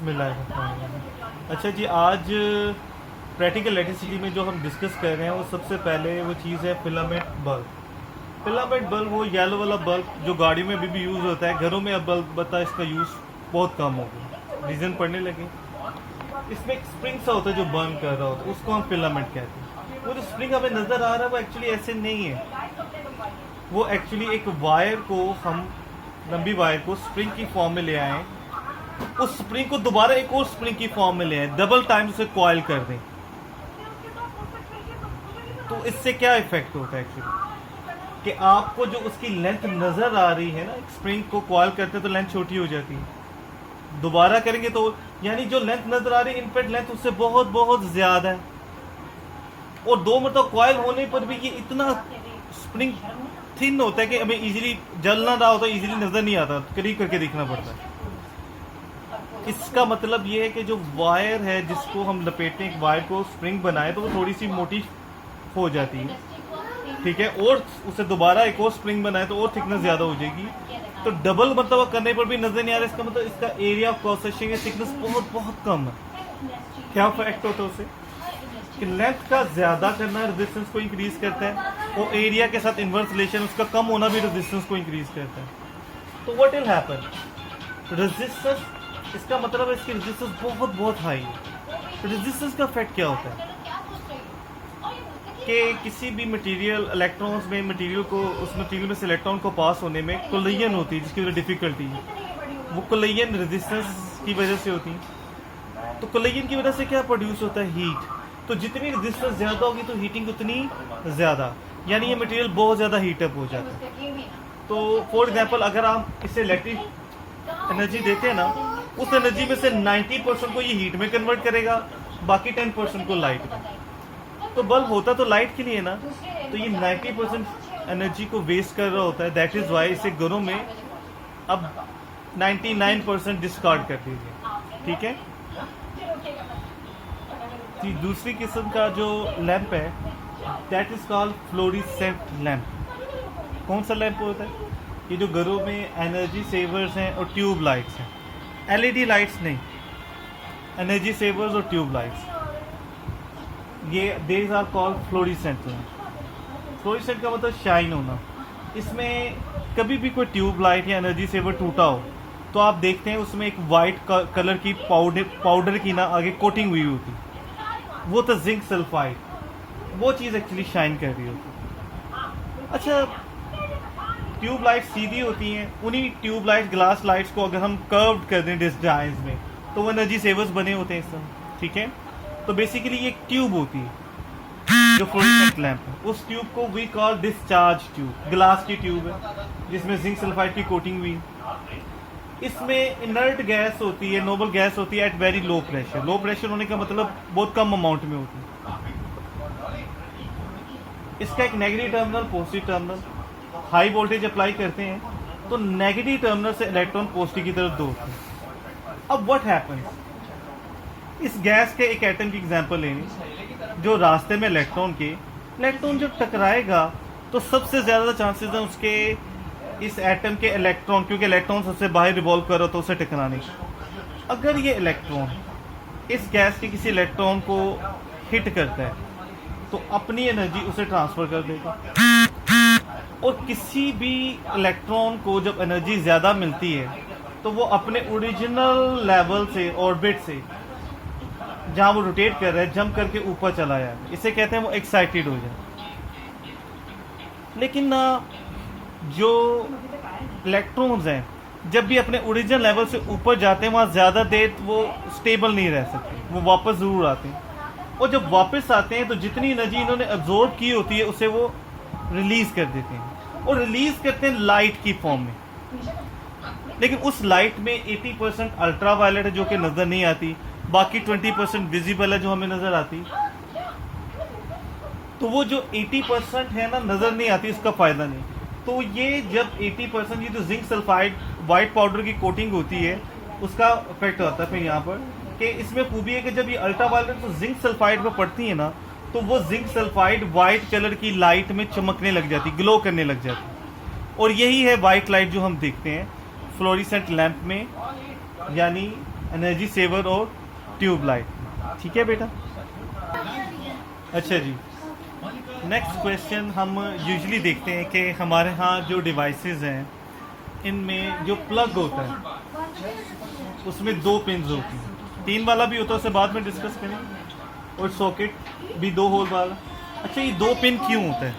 बिस्मिल्लाह। अच्छा जी, आज practical electricity में जो हम डिस्कस कर रहे हैं वो सबसे पहले वो चीज़ है फिलामेंट बल्ब। फिलामेंट बल्ब वो येलो वाला बल्ब जो गाड़ियों में अभी भी यूज़ होता है, घरों में अब बल्ब बता इसका यूज़ बहुत कम हो गया, रीज़न पढ़ने लगे। इसमें एक स्प्रिंग सा होता है जो बर्न कर रहा होता है, उसको हम फिलामेंट कहते हैं। वो जो स्प्रिंग हमें नज़र आ रहा है वो एक्चुअली ऐसे नहीं है, वो एक्चुअली एक वायर को हम लंबी वायर को स्प्रिंग की फॉर्म में ले आए, उस स्प्रिंग को दोबारा एक और स्प्रिंग की फॉर्म में ले आए, डबल टाइम उसे कॉइल कर दें। तो इससे क्या इफेक्ट होता है एक्चुअली कि आपको जो उसकी लेंथ नजर आ रही है ना, स्प्रिंग को कॉइल करते तो लेंथ छोटी हो जाती है, दोबारा करेंगे तो यानी जो लेंथ नजर आ रही है इनफैक्ट लेंथ उससे बहुत बहुत ज्यादा है, और दो मतलब कॉइल होने पर भी ये इतना स्प्रिंग थिन होता है कि हमें इजीली जल ना रहा होता, इजीली नजर नहीं आता, करीब करके देखना पड़ता है। इसका मतलब ये है कि जो वायर है जिसको हम लपेटते हैं, एक वायर को स्प्रिंग बनाए तो वो थोड़ी सी मोटी हो जाती है, ठीक है, और उसे दोबारा एक और स्प्रिंग बनाए तो और थिकनेस ज़्यादा हो जाएगी। तो डबल मतलब करने पर भी नजर नहीं आ रहा, इसका मतलब इसका एरिया ऑफ क्रॉस सेक्शन की थिकनेस बहुत बहुत कम है। क्या इफेक्ट होता है उसे कि लेंथ का ज़्यादा करना रेजिस्टेंस को इंक्रीज करता है, और एरिया के साथ इन्वर्स रिलेशन उसका कम होना भी रेजिस्टेंस को इंक्रीज करता है। तो व्हाट विल हैपन, रेजिस्टेंस, इसका मतलब है इसकी रेजिस्टेंस बहुत बहुत हाई है। रेजिस्टेंस का इफेक्ट क्या होता है कि किसी भी मटेरियल इलेक्ट्रॉन्स में मटेरियल को, उस मटेरियल में से इलेक्ट्रॉन को पास होने में कोलिजन होती है, जिसकी वजह डिफिकल्टी है, वो कोलिजन रेजिस्टेंस की वजह से होती है। तो कोलिजन की वजह से क्या प्रोड्यूस होता है, हीट। तो जितनी रेजिस्टेंस ज़्यादा होगी तो हीटिंग उतनी ज़्यादा, यानी ये मटेरियल बहुत ज़्यादा हीटअप हो जाता है। तो फॉर एग्जांपल अगर आप इसे इलेक्ट्रिक एनर्जी देते हैं ना, उस एनर्जी में से 90% को ये हीट में कन्वर्ट करेगा, बाकी 10% को लाइट में। तो बल्ब होता तो लाइट के लिए ना, तो ये 90% एनर्जी को वेस्ट कर रहा होता है। दैट इज़ वाई इसे घरों में अब 99% डिस्कार्ड कर दीजिए, ठीक है। दूसरी किस्म का जो लैंप है that is called fluorescent lamp. कौन सा लैंप होता है, ये जो घरों में एनर्जी सेवर्स हैं और ट्यूब लाइट्स हैं, एलईडी लाइट्स नहीं, एनर्जी सेवर्स और ट्यूब लाइट्स, ये these are called fluorescent lamp. Fluorescent का मतलब शाइन होना। इसमें कभी भी कोई ट्यूब लाइट या एनर्जी सेवर टूटा हो तो आप देखते हैं उसमें एक वाइट कलर की पाउडर की ना आगे कोटिंग हुई होती, वो तो जिंक सल्फाइड, वो चीज़ एक्चुअली शाइन कर रही होती। अच्छा, ट्यूब लाइट सीधी होती हैं, उन्हीं ट्यूब लाइट ग्लास लाइट्स को अगर हम कर्व्ड कर दें डिजाइन में तो वो एनर्जी सेवर्स बने होते हैं इसमें, ठीक है। तो बेसिकली ये एक ट्यूब होती है जो फ्लोरेसेंट लैंप है, उस ट्यूब को we call discharge tube, glass की ट्यूब है जिसमें जिंक सल्फाइड की कोटिंग हुई। इसमें इनर्ट गैस होती है, नोबल गैस होती है at very low pressure. Low pressure होने का मतलब बहुत कम अमाउंट में होती है। इसका एक negative terminal, positive terminal, high voltage apply करते हैं तो नेगेटिव टर्मिनल से इलेक्ट्रॉन पॉजिटिव की तरफ दौड़ते हैं। अब व्हाट हैपेंस, इस गैस के एक एटम की एग्जांपल लेंगे जो रास्ते में इलेक्ट्रॉन जब टकराएगा तो सबसे ज़्यादा चांसेस हैं उसके इस एटम के इलेक्ट्रॉन, क्योंकि इलेक्ट्रॉन सबसे बाहर रिवॉल्व कर रहा तो उसे टकराने। अगर ये इलेक्ट्रॉन इस गैस के किसी इलेक्ट्रॉन को हिट करता है तो अपनी एनर्जी उसे ट्रांसफ़र कर देगा, और किसी भी इलेक्ट्रॉन को जब एनर्जी ज़्यादा मिलती है तो वो अपने ओरिजिनल लेवल से, ऑर्बिट से, जहाँ वो रोटेट कर रहा है, जंप करके ऊपर चला जाए, इसे कहते हैं वो एक्साइटेड हो जाए। लेकिन ना जो इलेक्ट्रॉन्स हैं जब भी अपने ओरिजिनल लेवल से ऊपर जाते हैं वहाँ ज़्यादा देर वो स्टेबल नहीं रह सकते, वो वापस ज़रूर आते हैं, और जब वापस आते हैं तो जितनी एनर्जी इन्होंने अब्जॉर्ब की होती है उसे वो रिलीज़ कर देते हैं, और रिलीज़ करते हैं लाइट की फॉर्म में। लेकिन उस लाइट में 80% अल्ट्रा वायलेट है जो कि नज़र नहीं आती, बाकी 20% विजिबल है जो हमें नज़र आती। तो वो जो 80% है ना नज़र नहीं आती, उसका फ़ायदा नहीं। तो ये जब 80% ये जो जिंक सल्फाइड वाइट पाउडर की कोटिंग होती है उसका इफेक्ट होता है फिर यहाँ पर कि इसमें खूबी है कि जब ये अल्ट्रा वायलेट तो जिंक सल्फाइड पर पड़ती है ना, तो वो जिंक सल्फाइड वाइट कलर की लाइट में चमकने लग जाती, ग्लो करने लग जाती। और यही है वाइट लाइट जो हम देखते हैं फ्लोरिसेंट लैंप में, यानी एनर्जी सेवर और ट्यूब लाइट। ठीक है बेटा। अच्छा जी, नेक्स्ट क्वेश्चन हम यूजुअली देखते हैं कि हमारे यहाँ जो डिवाइसेस हैं इनमें जो प्लग होता है उसमें 2 पिन्स होती हैं, 3 वाला भी होता है, उसे बाद में डिस्कस करेंगे, और सॉकेट भी 2 होल वाला। अच्छा, ये 2 पिन क्यों होता है?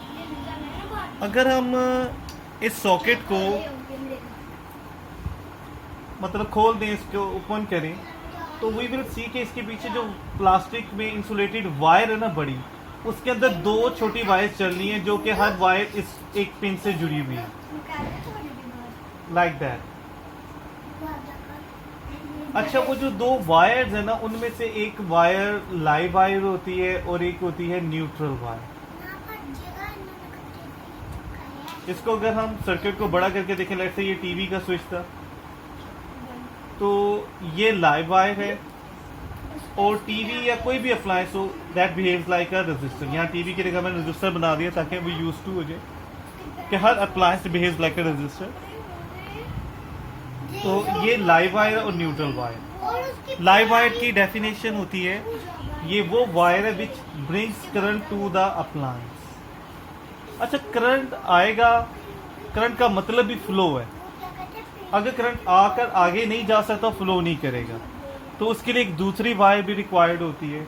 अगर हम इस सॉकेट को मतलब खोल दें, इसको ओपन करें, तो वी विल सी कि इसके पीछे जो प्लास्टिक में इंसुलेटेड वायर है ना बड़ी, उसके अंदर 2 छोटी वायर चल रही हैं जो कि हर वायर इस एक पिन से जुड़ी हुई है, लाइक दैट। अच्छा, वो जो 2 वायर्स है ना उनमें से एक वायर लाइव वायर होती है और एक होती है न्यूट्रल वायर। इसको अगर हम सर्किट को बड़ा करके देखें, लेट्स से ये टीवी का स्विच था, तो ये लाइव वायर है, और टीवी या कोई भी अप्लायंस हो that behaves like a resistor. यहाँ टीवी की जगह मैंने रेजिस्टर बना दिया ताकि वो यूज टू हो जाए कि हर appliance behaves like a resistor. तो ये लाइव वायर और न्यूट्रल वायर। लाइव वायर की डेफिनेशन होती है, ये वो वायर है which brings current to the appliance. अच्छा, करंट आएगा, करंट का मतलब भी फ्लो है। अगर करंट आकर आगे नहीं जा सकता, फ्लो नहीं करेगा, तो उसके लिए एक दूसरी वायर भी रिक्वायर्ड होती है,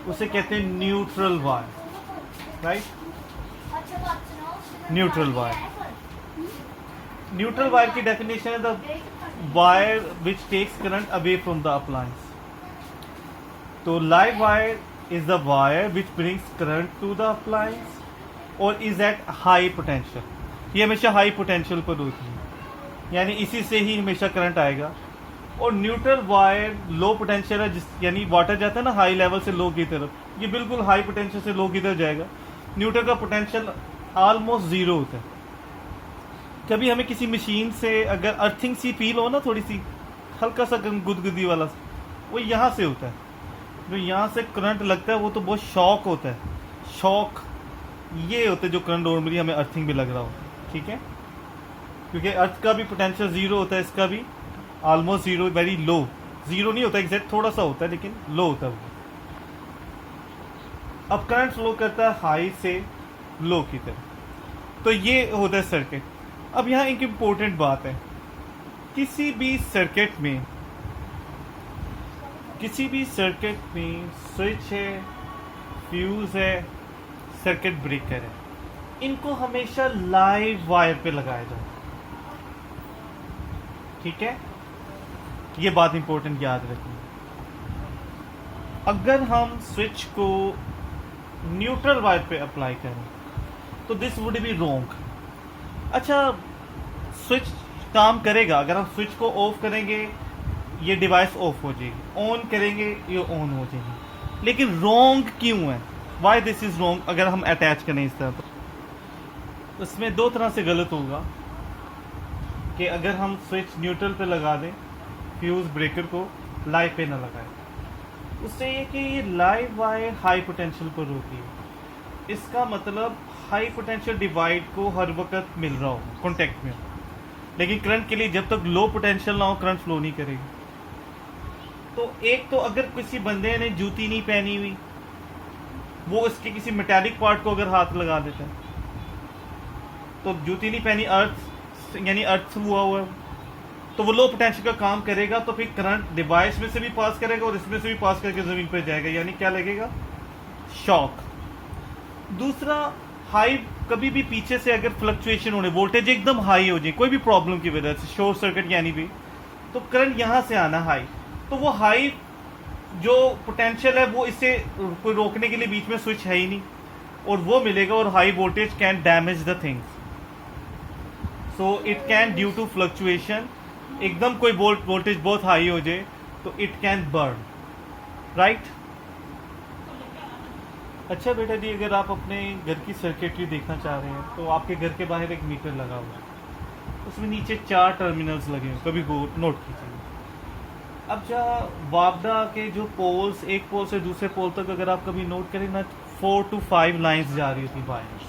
उसे कहते हैं neutral wire, right? Neutral wire. Neutral wire की डेफिनेशन है the wire which takes current away from the appliance. तो live wire is the wire which brings current to the appliance और इज एट हाई पोटेंशियल। ये हमेशा high potential पर होती है, यानी इसी से ही हमेशा करंट आएगा। और न्यूट्रल वायर लो पोटेंशियल है, यानी वाटर जाता है ना हाई लेवल से लो की तरफ, ये बिल्कुल हाई पोटेंशियल से लो की तरफ जाएगा। न्यूट्रल का पोटेंशियल ऑलमोस्ट 0 होता है। कभी हमें किसी मशीन से अगर अर्थिंग सी फील हो ना, थोड़ी सी हल्का सा गुदगुदी वाला, वो यहाँ से होता है। जो यहाँ से करंट लगता है वो तो बहुत शॉक होता है, शॉक ये होता है जो करंट नॉर्मली हमें अर्थिंग भी लग रहा होता है। ठीक है, क्योंकि अर्थ का भी पोटेंशियल 0 होता है, इसका भी ऑलमोस्ट 0, वेरी लो। 0 नहीं होता एग्जैक्ट, थोड़ा सा होता है लेकिन लो होता है वो। अब करंट फ्लो करता है हाई से लो की तरफ, तो ये होता है सर्किट। अब यहाँ एक इम्पोर्टेंट बात है, किसी भी सर्किट में स्विच है, फ्यूज है, सर्किट ब्रेकर है, इनको हमेशा लाइव वायर पे लगाया जाए। ठीक है, ये बात इंपॉर्टेंट याद रखनी। अगर हम स्विच को न्यूट्रल वायर पे अप्लाई करें तो दिस वुड बी रॉन्ग। अच्छा, स्विच काम करेगा, अगर हम स्विच को ऑफ करेंगे ये डिवाइस ऑफ हो जाएगी, ऑन करेंगे ये ऑन हो जाएगी, लेकिन रॉन्ग क्यों है? Why this is wrong? अगर हम अटैच करें इस तरह, तो इसमें 2 तरह से गलत होगा कि अगर हम स्विच न्यूट्रल पे लगा दें, फ्यूज ब्रेकर को लाइव पे ना लगाएं, उससे ये कि ये लाइव वायर हाई पोटेंशियल पर होती है, इसका मतलब हाई पोटेंशियल डिवाइड को हर वक्त मिल रहा हो, कॉन्टेक्ट में। लेकिन करंट के लिए जब तक लो पोटेंशियल ना हो करंट फ्लो नहीं करेगी। तो एक तो अगर किसी बंदे ने जूती नहीं पहनी हुई, वो इसके किसी मेटालिक पार्ट को अगर हाथ लगा देता है, तो जूती नहीं पहनी, अर्थ यानी अर्थ हुआ है, तो वो लो पोटेंशियल का काम करेगा, तो फिर करंट डिवाइस में से भी पास करेगा और इसमें से भी पास करके जमीन पर जाएगा, यानी क्या लगेगा? शॉक। दूसरा, हाई कभी भी पीछे से अगर फ्लक्चुएशन होने, वोल्टेज एकदम हाई हो जाए कोई भी प्रॉब्लम की वजह से, शॉर्ट सर्किट यानी भी, तो करंट यहाँ से आना हाई, तो वो हाई जो पोटेंशियल है वो इसे कोई रोकने के लिए बीच में स्विच है ही नहीं, और वो मिलेगा, और high voltage can damage the things, so it can due to fluctuation, एकदम कोई वोल्टेज बहुत हाई हो जाए तो इट कैन बर्न, राइट? अच्छा बेटा जी, अगर आप अपने घर की सर्किटरी देखना चाह रहे हैं तो आपके घर के बाहर एक मीटर लगा हुआ है, उसमें नीचे 4 टर्मिनल्स लगे हैं, कभी नोट कीजिए। अब जहाँ वापडा के जो पोल्स, एक पोल से दूसरे पोल तक अगर आप कभी नोट करें ना, 4 to 5 लाइंस जा रही होती वायर्स।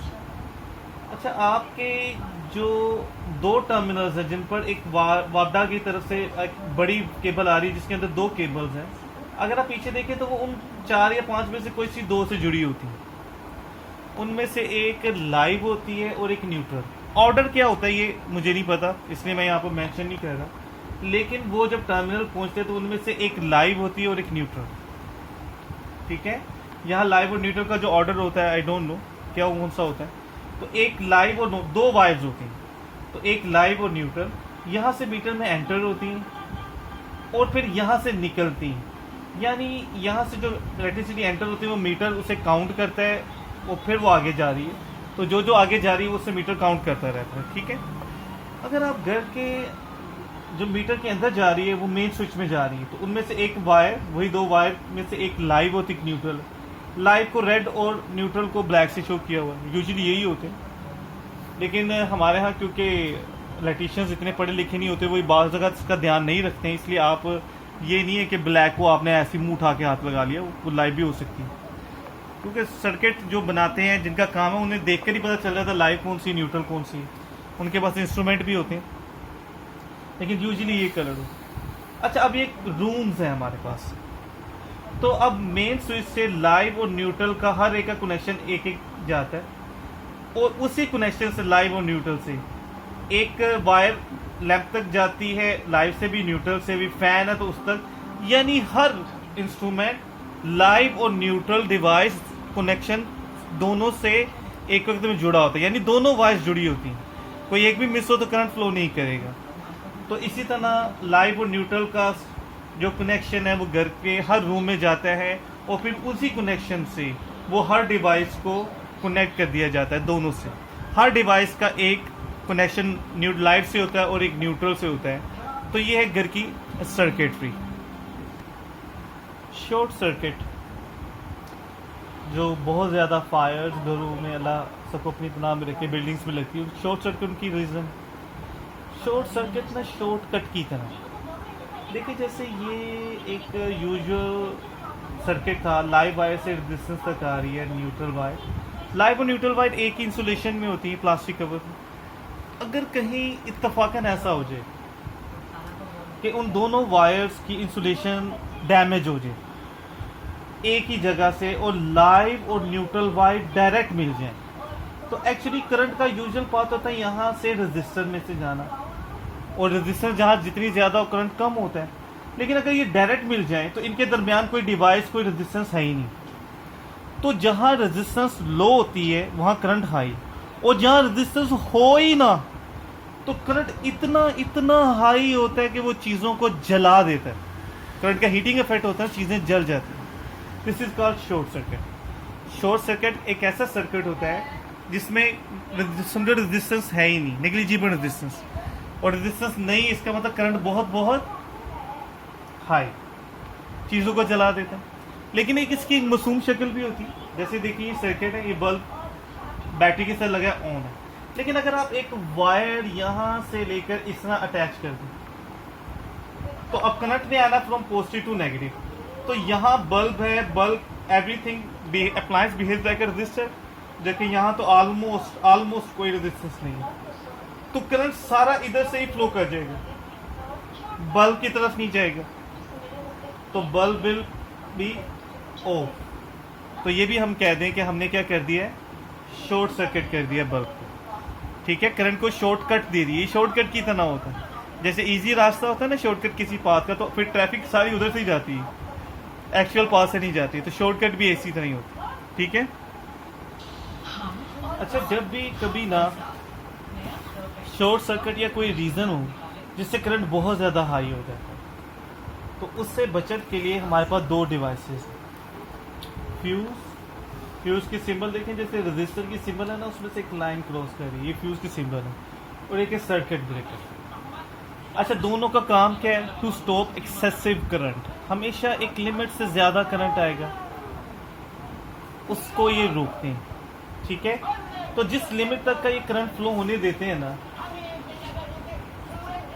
अच्छा, आपके जो दो टर्मिनल्स हैं जिन पर एक वापडा की तरफ से एक बड़ी केबल आ रही है जिसके अंदर दो केबल्स हैं, अगर आप पीछे देखें तो वो उन 4 या 5 में से कोई सी दो से जुड़ी होती है। उनमें से एक लाइव होती है और एक न्यूट्रल। ऑर्डर क्या होता है ये मुझे नहीं पता, इसलिए मैं यहाँ पर मेंशन नहीं कर रहा, लेकिन वो जब टर्मिनल पहुँचते हैं तो उनमें से एक लाइव होती है और एक न्यूट्रल। ठीक है, यहाँ लाइव और न्यूट्रल का जो ऑर्डर होता है आई डोंट नो क्या वो कौन सा होता है। तो एक लाइव और दो वायर्स होती हैं, तो एक लाइव और न्यूट्रल यहाँ से मीटर में एंटर होती हैं और फिर यहाँ से निकलती हैं। यानी यहाँ से जो इलेक्ट्रिसिटी एंटर होती है वो मीटर उसे काउंट करता है और फिर वो आगे जा रही है, तो जो जो आगे जा रही है उससे मीटर काउंट करता रहता है। ठीक है, अगर आप घर के जो मीटर के अंदर जा रही है वो मेन स्विच में जा रही है, तो उनमें से एक वायर, वही दो वायर में से एक लाइव होती है, न्यूट्रल। लाइव को रेड और न्यूट्रल को ब्लैक से शो किया हुआ है, यूजुअली यही होते हैं। लेकिन हमारे यहाँ क्योंकि इलेक्ट्रीशियंस इतने पढ़े लिखे नहीं होते, वही बाज़ जगह इसका ध्यान नहीं रखते हैं, इसलिए आप ये नहीं है कि ब्लैक को आपने ऐसे मुंह उठा के हाथ लगा लिया, वो लाइव भी हो सकती है। क्योंकि सर्किट जो बनाते हैं जिनका काम है उन्हें देख कर ही पता चल जाता है लाइव कौन सी न्यूट्रल कौन सी है। उनके पास इंस्ट्रूमेंट भी होते हैं, लेकिन यूजुअली ये कलर हो। अच्छा, अब ये रूम्स हैं हमारे पास, तो अब मेन स्विच से लाइव और न्यूट्रल का हर एक का कनेक्शन एक एक जाता है और उसी कनेक्शन से लाइव और न्यूट्रल से एक वायर लैंप तक जाती है, लाइव से भी न्यूट्रल से भी, फैन है तो उस तक। यानी हर इंस्ट्रूमेंट लाइव और न्यूट्रल डिवाइस कनेक्शन दोनों से एक वक्त में जुड़ा होता है, यानी दोनों वायर्स जुड़ी होती हैं, कोई एक भी मिस हो तो करंट फ्लो नहीं करेगा। तो इसी तरह लाइव और न्यूट्रल का जो कनेक्शन है वो घर के हर रूम में जाता है और फिर उसी कनेक्शन से वो हर डिवाइस को कनेक्ट कर दिया जाता है। दोनों से हर डिवाइस का एक कनेक्शन लाइव से होता है और एक न्यूट्रल से होता है। तो ये है घर की सर्किटरी। शॉर्ट सर्किट जो बहुत ज़्यादा फायर्स घरों में अल्लाह सबको अपनी पनाह में रखे बिल्डिंग्स में लगती है, शॉर्ट सर्किट उनकी रीज़न, शॉर्ट सर्किट ना शॉर्ट कट की तरह। देखिए जैसे ये एक यूजुअल सर्किट था, लाइव वायर से रेजिस्टेंस तक आ रही है न्यूट्रल वायर। लाइव और न्यूट्रल वायर एक ही इंसुलेशन में होती है, प्लास्टिक कवर में। अगर कहीं इत्तफाकन ऐसा हो जाए कि उन दोनों वायर्स की इंसुलेशन डैमेज हो जाए एक ही जगह से और लाइव और न्यूट्रल वायर डायरेक्ट मिल जाए, तो एक्चुअली करंट का यूजुअल पाथ होता है यहाँ से रजिस्टर में से जाना, और रजिस्टर जहाँ जितनी ज़्यादा हो करंट कम होता है। लेकिन अगर ये डायरेक्ट मिल जाए तो इनके दरमियान कोई डिवाइस, कोई रेजिस्टेंस है ही नहीं, तो जहाँ रेजिस्टेंस लो होती है वहाँ करंट हाई, और जहाँ रेजिस्टेंस हो ही ना तो करंट इतना इतना हाई होता है कि वो चीज़ों को जला देता है। करंट का हीटिंग इफेक्ट होता है, चीज़ें जल जाती हैं। This is called short circuit. Short circuit एक ऐसा सर्किट होता है जिसमें समझो रेजिस्टेंस है ही नहीं, नेग्लिजिबल रेजिस्टेंस, और रेजिस्टेंस नहीं, इसका मतलब करंट बहुत बहुत हाई चीज़ों को जला देता है। लेकिन एक इसकी मासूम शक्ल भी होती है, जैसे देखिए ये सर्किट है, ये बल्ब बैटरी के साथ लगा ऑन है, लेकिन अगर आप एक वायर यहाँ से लेकर इस तरह अटैच कर दें तो अब करंट नहीं आना फ्रॉम पॉजिटिव टू नेगेटिव, तो यहाँ बल्ब है, bulb everything appliance behave like a resistor, जबकि यहाँ तो ऑलमोस्ट कोई रेजिस्टेंस नहीं है, तो करंट सारा इधर से ही फ्लो कर जाएगा, बल्ब की तरफ नहीं जाएगा, तो बल्ब विल बी ऑफ। तो ये भी हम कह दें कि हमने क्या कर दिया है, शॉर्ट सर्किट कर दिया बल्ब को। ठीक है, करंट को शॉर्टकट दे दी। शॉर्टकट की तरह होता है, जैसे इजी रास्ता होता है ना शॉर्टकट किसी पाथ का, तो फिर ट्रैफिक सारी उधर से ही जाती है, एक्चुअल पाथ से नहीं जाती, तो शॉर्टकट भी इसी तरह ही होता है। ठीक है, अच्छा जब भी कभी ना शॉर्ट सर्किट या कोई रीज़न हो जिससे करंट बहुत ज़्यादा हाई हो जाता है, तो उससे बचत के लिए हमारे पास दो डिवाइसेस हैं। फ्यूज़ की सिंबल देखें, जैसे रजिस्टर की सिंबल है ना, उसमें से एक लाइन क्रॉस कर रही है, ये फ्यूज़ की सिंबल है, और एक है सर्किट ब्रेकर। अच्छा, दोनों का काम क्या है, टू स्टॉप एक्सेसिव करंट। हमेशा एक लिमिट से ज़्यादा करंट आएगा उसको ये रोकते हैं। ठीक है, तो जिस लिमिट तक का ये करंट फ्लो होने देते हैं ना,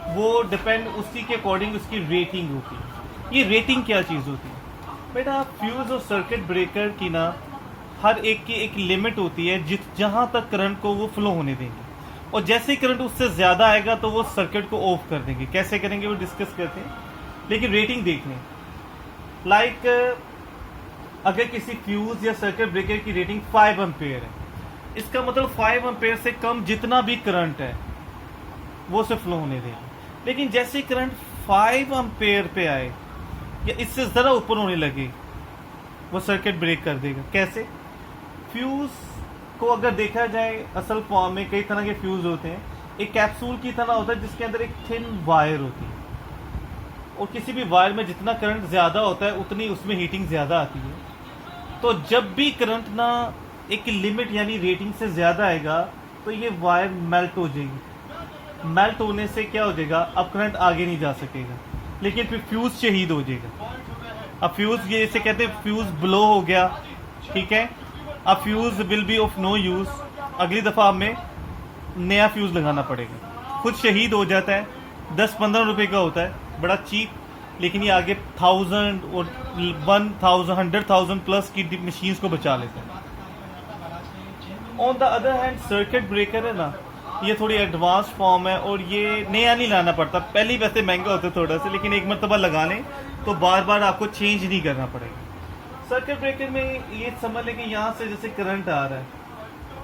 वो डिपेंड उसी के अकॉर्डिंग उसकी रेटिंग होती है। ये रेटिंग क्या चीज़ होती है बेटा, फ्यूज़ और सर्किट ब्रेकर की ना हर एक की एक लिमिट होती है जहां तक करंट को वो फ्लो होने देंगे, और जैसे ही करंट उससे ज़्यादा आएगा तो वो सर्किट को ऑफ कर देंगे। कैसे करेंगे वो डिस्कस करते हैं, लेकिन रेटिंग देख लें। लाइक अगर किसी फ्यूज या सर्किट ब्रेकर की रेटिंग 5 एम्पेयर है, इसका मतलब 5 एम्पेयर से कम जितना भी करंट है वो उसे फ्लो होने देगा। लेकिन जैसे करंट 5 एम्पेयर पे आए या इससे ज़रा ऊपर होने लगे, वो सर्किट ब्रेक कर देगा। कैसे? फ्यूज को अगर देखा जाए असल फॉर्म में कई तरह के फ्यूज होते हैं। एक कैप्सूल की तरह होता है जिसके अंदर एक थिन वायर होती है, और किसी भी वायर में जितना करंट ज़्यादा होता है उतनी उसमें हीटिंग ज़्यादा आती है। तो जब भी करंट ना एक लिमिट यानी रेटिंग से ज़्यादा आएगा तो ये वायर मेल्ट हो जाएगी। मेल्ट होने से क्या हो जाएगा, अब करंट आगे नहीं जा सकेगा, लेकिन फिर फ्यूज शहीद हो जाएगा। अब फ्यूज ये इसे कहते हैं फ्यूज ब्लो हो गया, ठीक है। अब fuse will be of no use, अगली दफ़ा हमें नया फ्यूज लगाना पड़ेगा। खुद शहीद हो जाता है, 10-15 रुपए का होता है, बड़ा चीप, लेकिन ये आगे 1000 और 1000 100,000 प्लस की मशीन्स को बचा लेता है। On the other hand circuit breaker है ना, ये थोड़ी एडवांस फॉर्म है और ये नया नहीं लाना पड़ता। पहले ही वैसे महंगा होता है थोड़ा सा, लेकिन एक मरतबा लगा लें तो बार बार आपको चेंज नहीं करना पड़ेगा। सर्किट ब्रेकर में ये समझ लें कि यहाँ से जैसे करंट आ रहा है,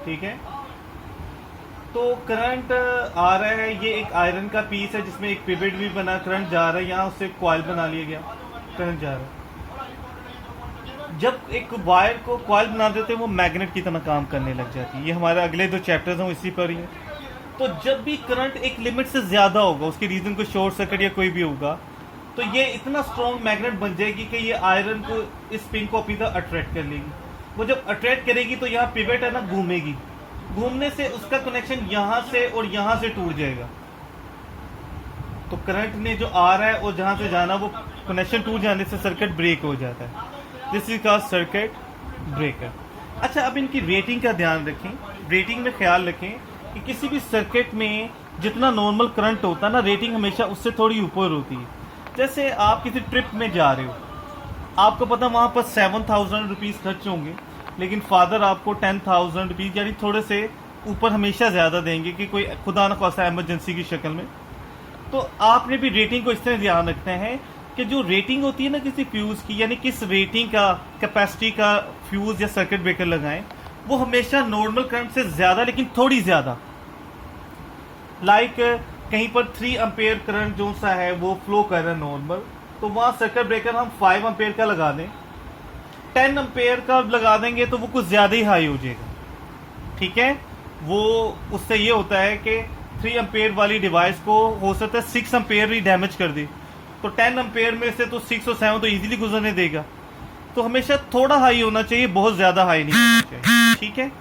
ठीक है, तो करंट आ रहा है, ये एक आयरन का पीस है जिसमें एक पिवट भी बना, करंट जा रहा है, यहाँ उससे कॉइल बना लिया गया, करंट जा रहा है। जब एक वायर को कॉइल बना देते हैं वो मैग्नेट की तरह काम करने लग जाती है। ये हमारे अगले 2 चैप्टर्स हैं इसी पर ही है। तो जब भी करंट एक लिमिट से ज़्यादा होगा, उसके रीज़न को शॉर्ट सर्किट या कोई भी होगा, तो ये इतना स्ट्रॉन्ग मैग्नेट बन जाएगी कि ये आयरन को, इस पिन को अपनी तरह अट्रैक्ट कर लेगी। वो जब अट्रैक्ट करेगी तो यहाँ पिवट है ना घूमेगी, घूमने से उसका कनेक्शन यहाँ से और यहाँ से टूट जाएगा। तो करंट ने जो आ रहा है और जहाँ से जाना, वो कनेक्शन टूट जाने से सर्किट ब्रेक हो जाता है। This is called circuit breaker. अच्छा, अब इनकी रेटिंग का ध्यान रखें। रेटिंग में ख्याल रखें कि किसी भी सर्किट में जितना नॉर्मल करंट होता है ना, रेटिंग हमेशा उससे थोड़ी ऊपर होती है। जैसे आप किसी ट्रिप में जा रहे हो, आपको पता वहाँ पर 7,000 रुपीज़ खर्च होंगे, लेकिन फादर आपको 10,000 रुपीज़ यानी थोड़े से ऊपर हमेशा ज़्यादा देंगे कि कोई खुदा न खासा एमरजेंसी की शक्ल में। तो आपने भी रेटिंग को इस तरह ध्यान रखना है कि जो रेटिंग होती है ना किसी फ्यूज़ की, यानी किस रेटिंग का कैपेसिटी का फ्यूज़ या सर्किट ब्रेकर लगाएं, वो हमेशा नॉर्मल करंट से ज़्यादा, लेकिन थोड़ी ज़्यादा। लाइक कहीं पर 3 एम्पेयर करंट जो सा है वो फ्लो कर रहा है नॉर्मल, तो वहाँ सर्किट ब्रेकर हम 5 एम्पेयर का लगा दें। 10 एम्पेयर का लगा देंगे तो वो कुछ ज़्यादा ही हाई हो जाएगा, ठीक है। वो उससे ये होता है कि 3 एम्पेयर वाली डिवाइस को हो सकता है 6 एम्पेयर ही डैमेज कर दे, तो 10 एम्पेयर में से तो 6 और 7 तो इजीली गुजरने देगा। तो हमेशा थोड़ा हाई होना चाहिए, बहुत ज़्यादा हाई नहीं होना चाहिए, ठीक है।